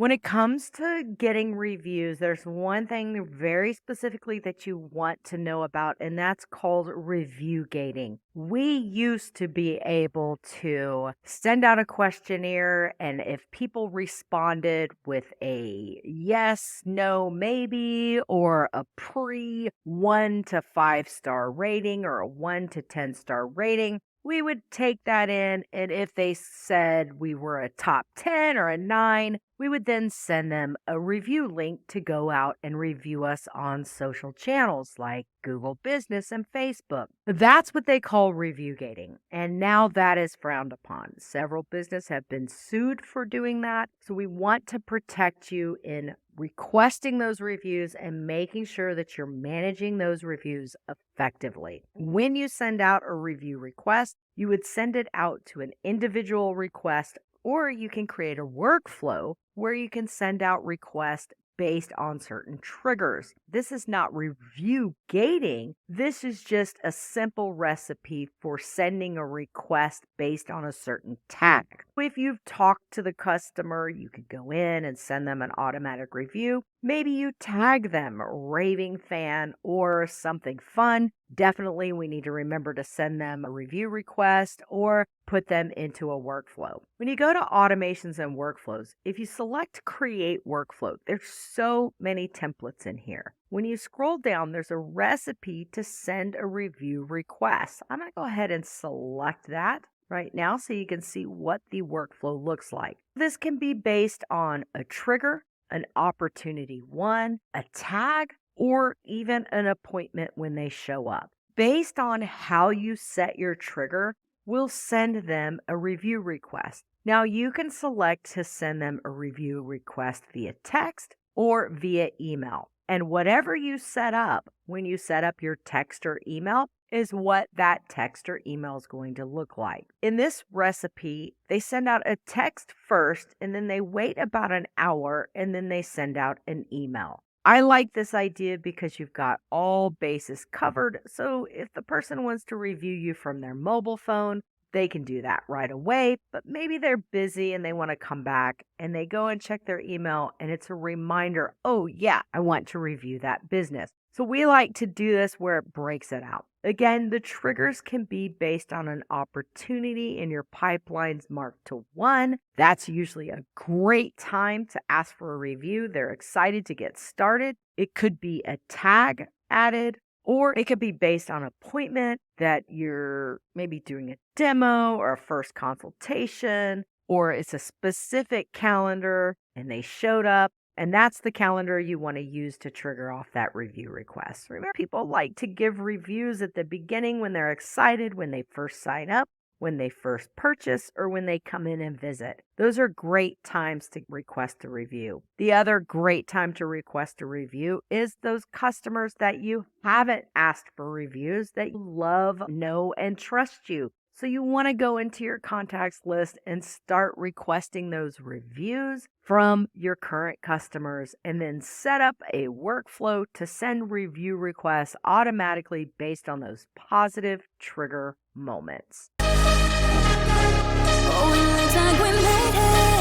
When it comes to getting reviews, there's one thing very specifically that you want to know about, and that's called review gating. We used to be able to send out a questionnaire, and if people responded with a yes, no, maybe, or a pre 1 to 5 star rating or a 1 to 10 star rating, we would take that in, and if they said we were a top 10 or a 9, we would then send them a review link to go out and review us on social channels like Google Business and Facebook. That's what they call review gating, and now that is frowned upon. Several businesses have been sued for doing that, so we want to protect you in requesting those reviews and making sure that you're managing those reviews effectively. When you send out a review request, you would send it out to an individual request, or you can create a workflow where you can send out requests based on certain triggers. This is not review gating. This is just a simple recipe for sending a request based on a certain tag. If you've talked to the customer, you could go in and send them an automatic review. Maybe you tag them, raving fan or something fun. Definitely, we need to remember to send them a review request or put them into a workflow. When you go to automations and workflows, if you select create workflow, there's so many templates in here. When you scroll down, there's a recipe to send a review request. I'm going to go ahead and select that right now so you can see what the workflow looks like. This can be based on a trigger, an opportunity one, a tag, or even an appointment when they show up. Based on how you set your trigger, we'll send them a review request. Now you can select to send them a review request via text or via email. And whatever you set up when you set up your text or email is what that text or email is going to look like. In this recipe, they send out a text first, and then they wait about an hour, and then they send out an email. I like this idea because you've got all bases covered. So if the person wants to review you from their mobile phone, they can do that right away, but maybe they're busy and they want to come back and they go and check their email and it's a reminder, oh yeah, I want to review that business. So we like to do this where it breaks it out. Again, the triggers can be based on an opportunity in your pipelines marked to 1. That's usually a great time to ask for a review. They're excited to get started. It could be a tag added, or it could be based on appointment that you're maybe doing a demo or a first consultation, or it's a specific calendar and they showed up. And that's the calendar you want to use to trigger off that review request. Remember, people like to give reviews at the beginning when they're excited, when they first sign up, when they first purchase, or when they come in and visit. Those are great times to request a review. The other great time to request a review is those customers that you haven't asked for reviews that you love, know, and trust you. So you want to go into your contacts list and start requesting those reviews from your current customers and then set up a workflow to send review requests automatically based on those positive trigger moments. Oh, it looks like we made it.